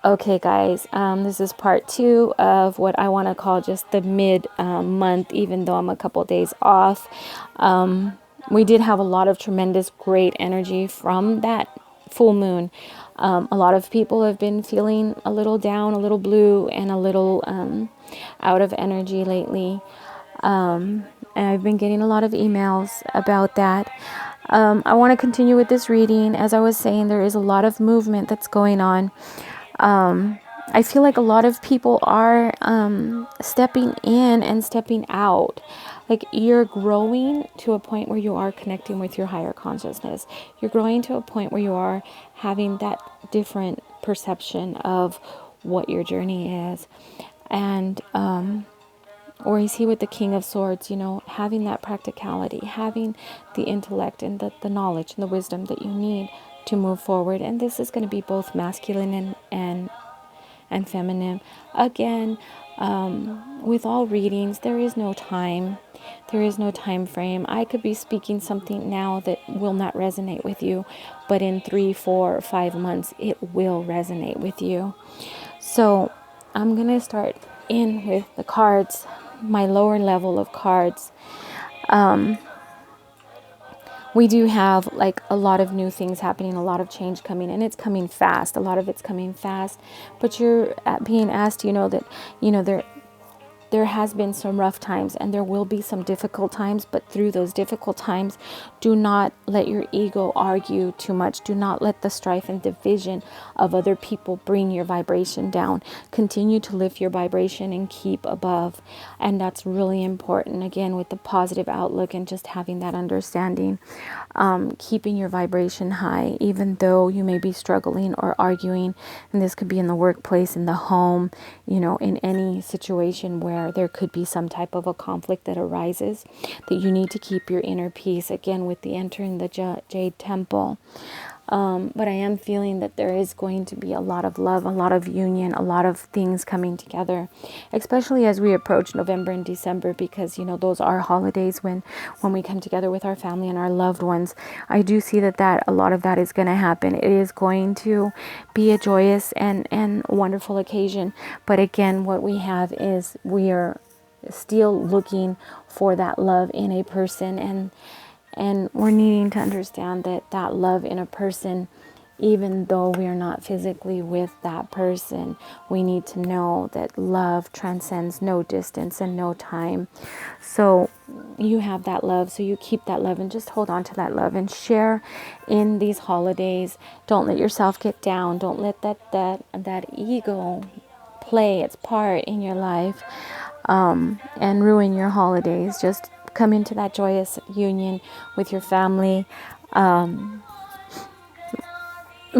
Okay, guys, this is part two of what I want to call just the mid month, even though I'm a couple days off. We did have a lot of tremendous, great energy from that full moon. A lot of people have been feeling a little down, a little blue, and a little out of energy lately. And I've been getting a lot of emails about that. I want to continue with this reading. As I was saying, there is a lot of movement that's going on. I feel like a lot of people are stepping in and stepping out. Like you're growing to a point where you are connecting with your higher consciousness. You're growing to a point where you are having that different perception of what your journey is. And or is he with the King of Swords, having that practicality, having the intellect and the knowledge and the wisdom that you need to move forward. And this is going to be both masculine and feminine. Again, with all readings, there is no time. There is no time frame. I could be speaking something now that will not resonate with you, but in 3, 4, or 5 months, it will resonate with you. So I'm going to start in with the cards, my lower level of cards. We do have like a lot of new things happening, a lot of change coming, and it's coming fast. A lot of it's coming fast, but you're being asked, there has been some rough times and there will be some difficult times, but through those difficult times, do not let your ego argue too much. Do not let the strife and division of other people bring your vibration down. Continue to lift your vibration and keep above. And that's really important, again, with the positive outlook and just having that understanding. Keeping your vibration high, even though you may be struggling or arguing. And this could be in the workplace, in the home, in any situation where there could be some type of a conflict that arises, that you need to keep your inner peace, again, with the entering the Jade Temple. But I am feeling that there is going to be a lot of love, a lot of union, a lot of things coming together, especially as we approach November and December, because, those are holidays when we come together with our family and our loved ones. I do see that a lot of that is going to happen. It is going to be a joyous and wonderful occasion. But again, what we have is we are still looking for that love in a person, and we're needing to understand that love in a person, even though we are not physically with that person, we need to know that love transcends no distance and no time. So you have that love, so you keep that love and just hold on to that love and share in these holidays. Don't let yourself get down. Don't let that ego play its part in your life and ruin your holidays. Just come into that joyous union with your family. I'm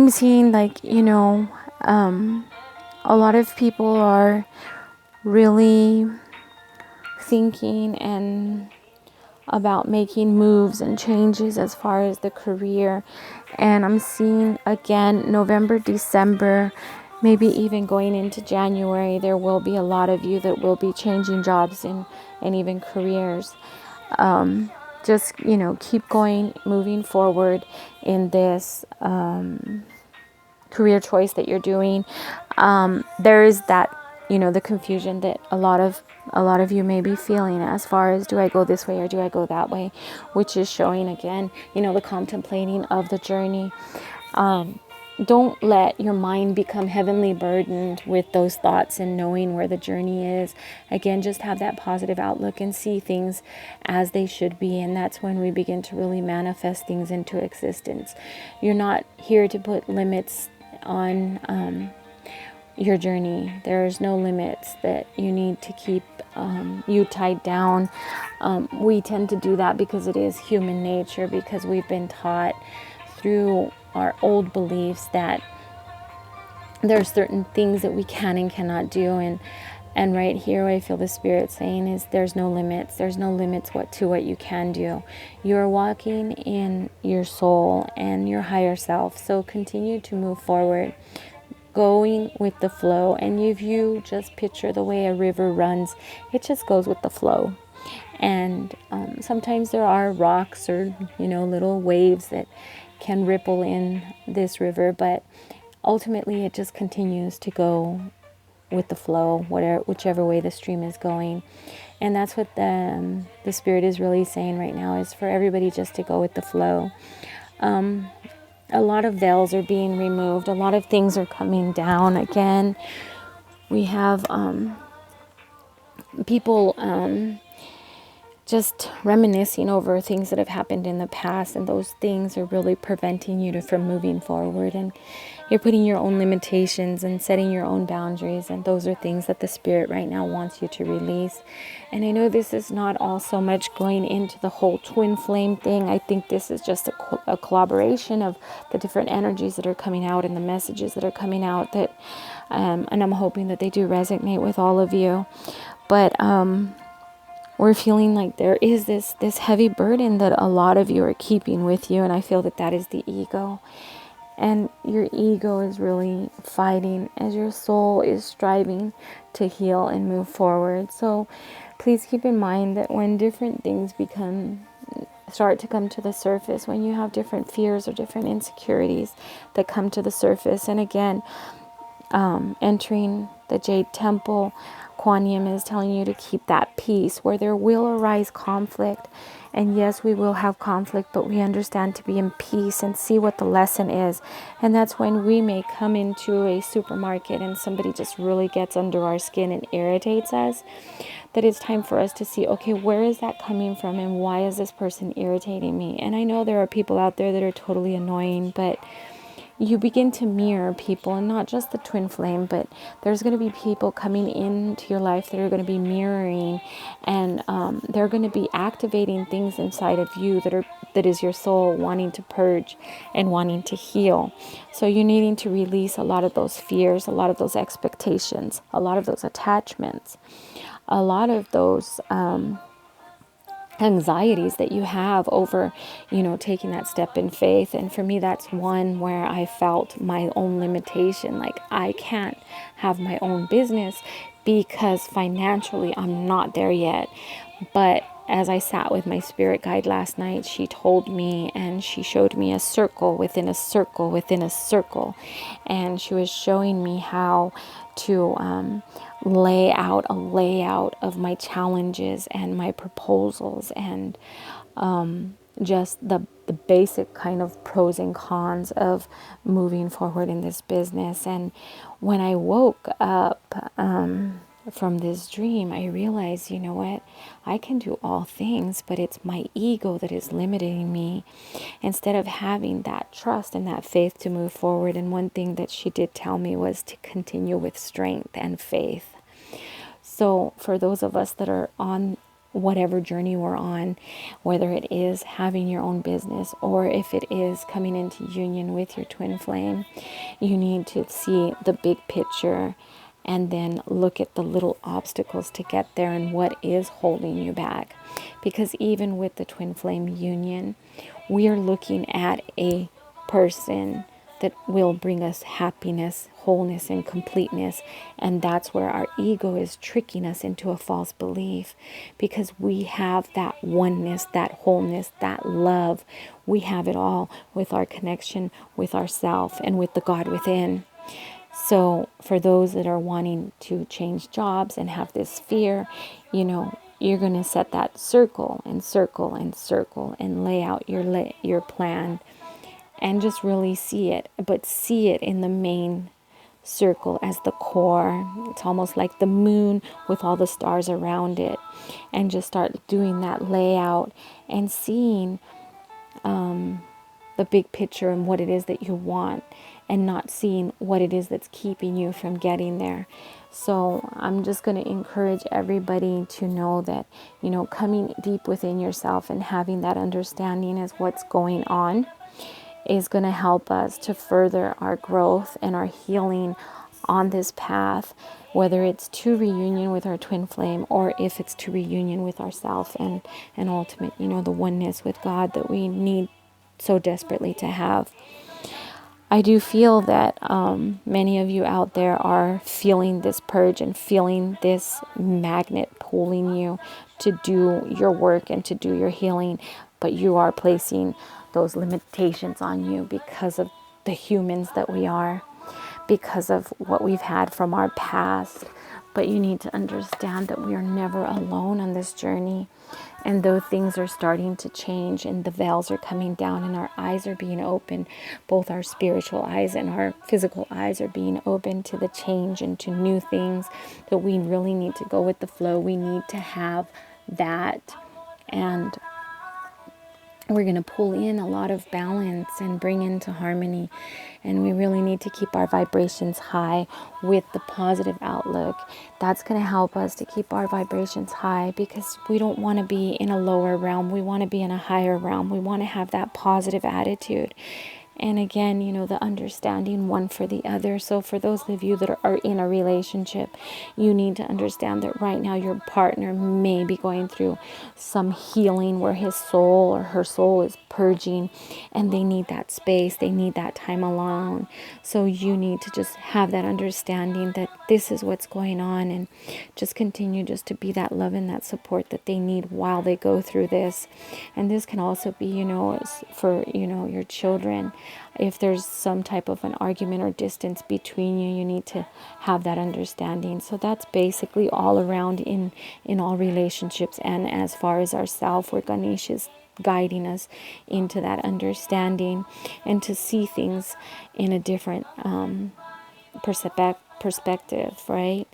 seeing a lot of people are really thinking and about making moves and changes as far as the career. And I'm seeing, again, November, December, maybe even going into January, there will be a lot of you that will be changing jobs and even careers. Just, keep going, moving forward in this career choice that you're doing. There is that, the confusion that a lot of you may be feeling as far as, do I go this way or do I go that way, which is showing, again, the contemplating of the journey. Don't let your mind become heavenly burdened with those thoughts and knowing where the journey is. Again, just have that positive outlook and see things as they should be. And that's when we begin to really manifest things into existence. You're not here to put limits on your journey. There's no limits that you need to keep you tied down. We tend to do that because it is human nature, because we've been taught through our old beliefs that there are certain things that we can and cannot do, and right here I feel the Spirit saying is there's no limits. There's no limits to what you can do. You're walking in your soul and your higher self, so continue to move forward, going with the flow. And if you just picture the way a river runs, it just goes with the flow. And sometimes there are rocks or little waves that can ripple in this river, but ultimately it just continues to go with the flow, whichever way the stream is going. And that's what the Spirit is really saying right now, is for everybody just to go with the flow. A lot of veils are being removed. A lot of things are coming down again. We have people just reminiscing over things that have happened in the past, and those things are really preventing you from moving forward, and you're putting your own limitations and setting your own boundaries, and those are things that the Spirit right now wants you to release. And I know this is not all so much going into the whole twin flame thing. I think this is just a collaboration of the different energies that are coming out and the messages that are coming out, that and I'm hoping that they do resonate with all of you. But we're feeling like there is this heavy burden that a lot of you are keeping with you, and I feel that that is the ego. And your ego is really fighting as your soul is striving to heal and move forward. So please keep in mind that when different things start to come to the surface, when you have different fears or different insecurities that come to the surface, and again, entering the Jade Temple, Kuan Yin is telling you to keep that peace, where there will arise conflict. And yes, we will have conflict, but we understand to be in peace and see what the lesson is. And that's when we may come into a supermarket and somebody just really gets under our skin and irritates us, that it's time for us to see, okay, where is that coming from, and why is this person irritating me? And I know there are people out there that are totally annoying, but you begin to mirror people, and not just the twin flame, but there's going to be people coming into your life that are going to be mirroring, and they're going to be activating things inside of you that is your soul wanting to purge and wanting to heal. So you're needing to release a lot of those fears, a lot of those expectations, a lot of those attachments, a lot of those anxieties that you have over, taking that step in faith. And for me, that's one where I felt my own limitation. Like, I can't have my own business because financially I'm not there yet. But as I sat with my spirit guide last night, she told me, and she showed me a circle within a circle within a circle. And she was showing me how to lay out a layout of my challenges and my proposals, and just the basic kind of pros and cons of moving forward in this business. And when I woke up from this dream, I realized, you know what, I can do all things, but it's my ego that is limiting me, instead of having that trust and that faith to move forward. And one thing that she did tell me was to continue with strength and faith. So for those of us that are on whatever journey we're on, whether it is having your own business or if it is coming into union with your twin flame, you need to see the big picture and then look at the little obstacles to get there and what is holding you back. Because even with the twin flame union, we are looking at a person that will bring us happiness, wholeness, and completeness. And that's where our ego is tricking us into a false belief, because we have that oneness, that wholeness, that love. We have it all with our connection with ourself and with the God within. So for those that are wanting to change jobs and have this fear, you're going to set that circle and circle and circle and lay out your plan, and just really see it, but see it in the main circle as the core. It's almost like the moon with all the stars around it, and just start doing that layout and seeing the big picture and what it is that you want, and not seeing what it is that's keeping you from getting there. So I'm just going to encourage everybody to know that, coming deep within yourself and having that understanding as what's going on is going to help us to further our growth and our healing on this path, whether it's to reunion with our twin flame or if it's to reunion with ourselves and ultimate, the oneness with God that we need so desperately to have. I do feel that many of you out there are feeling this purge and feeling this magnet pulling you to do your work and to do your healing, but you are placing those limitations on you because of the humans that we are. because of what we've had from our past. But you need to understand that we are never alone on this journey. And though things are starting to change and the veils are coming down and our eyes are being open, both our spiritual eyes and our physical eyes are being open to the change and to new things, that we really need to go with the flow. We need to have that. And we're going to pull in a lot of balance and bring into harmony. And we really need to keep our vibrations high with the positive outlook. That's going to help us to keep our vibrations high, because we don't want to be in a lower realm. We want to be in a higher realm. We want to have that positive attitude. And again, the understanding one for the other. So for those of you that are in a relationship, you need to understand that right now your partner may be going through some healing where his soul or her soul is purging, and they need that space. They need that time alone. So you need to just have that understanding that this is what's going on, and just continue just to be that love and that support that they need while they go through this. And this can also be, for, your children. If there's some type of an argument or distance between you, you need to have that understanding. So that's basically all around in all relationships. And as far as ourselves, where Ganesh is guiding us into that understanding and to see things in a different perspective, right?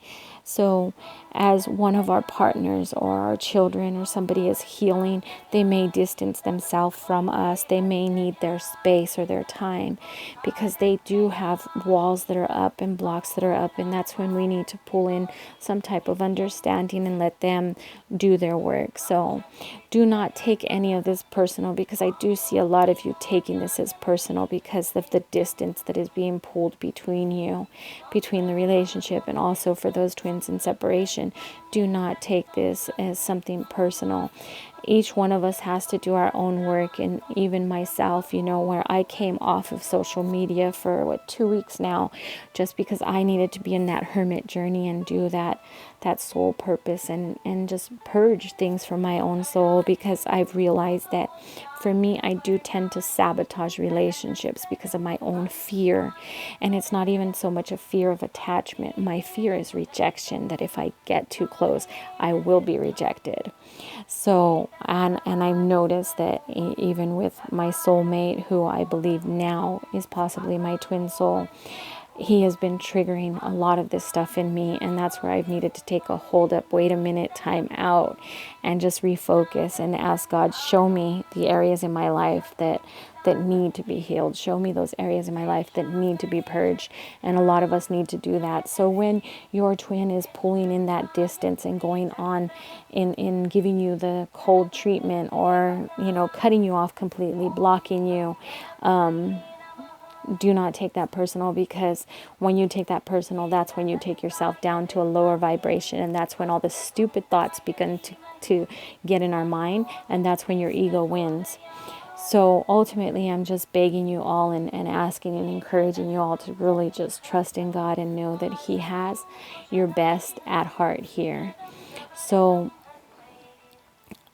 So as one of our partners or our children or somebody is healing, they may distance themselves from us. They may need their space or their time, because they do have walls that are up and blocks that are up. And that's when we need to pull in some type of understanding and let them do their work. So do not take any of this personal, because I do see a lot of you taking this as personal because of the distance that is being pulled between you, between the relationship, and also for those twins in separation. Do not take this as something personal. Each one of us has to do our own work. And even myself, where I came off of social media for 2 weeks now, just because I needed to be in that hermit journey and do that soul purpose and just purge things from my own soul, because I've realized that for me, I do tend to sabotage relationships because of my own fear. And it's not even so much a fear of attachment. My fear is rejection, that if I get too close, I will be rejected. So, and I've noticed that even with my soulmate, who I believe now is possibly my twin soul, he has been triggering a lot of this stuff in me. And that's where I've needed to take a hold up, wait a minute, time out, and just refocus and ask God, show me the areas in my life that need to be healed. Show me those areas in my life that need to be purged. And a lot of us need to do that. So when your twin is pulling in that distance and going on in giving you the cold treatment, or, cutting you off completely, blocking you, do not take that personal, because when you take that personal, that's when you take yourself down to a lower vibration. And that's when all the stupid thoughts begin to get in our mind. And that's when your ego wins. So ultimately, I'm just begging you all and asking and encouraging you all to really just trust in God and know that He has your best at heart here. So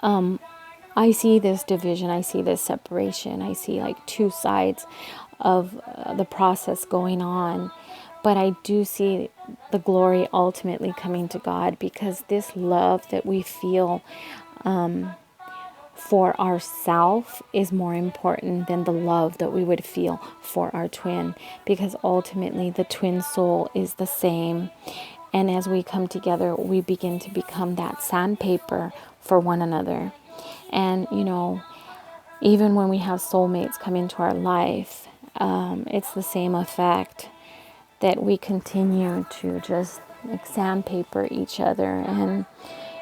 I see this division, I see this separation, I see like two sides of the process going on. But I do see the glory ultimately coming to God, because this love that we feel for ourselves is more important than the love that we would feel for our twin, because ultimately the twin soul is the same. And as we come together, we begin to become that sandpaper for one another. And, even when we have soulmates come into our life, it's the same effect, that we continue to just sandpaper each other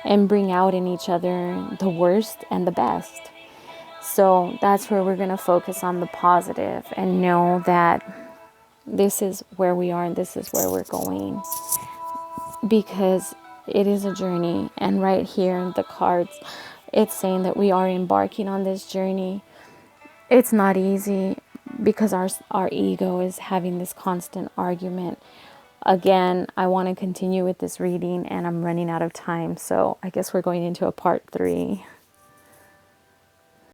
and bring out in each other the worst and the best. So that's where we're going to focus on the positive and know that this is where we are and this is where we're going, because it is a journey. And right here in the cards, it's saying that we are embarking on this journey. It's not easy, because our ego is having this constant argument. Again, I want to continue with this reading, and I'm running out of time, so I guess we're going into a part 3.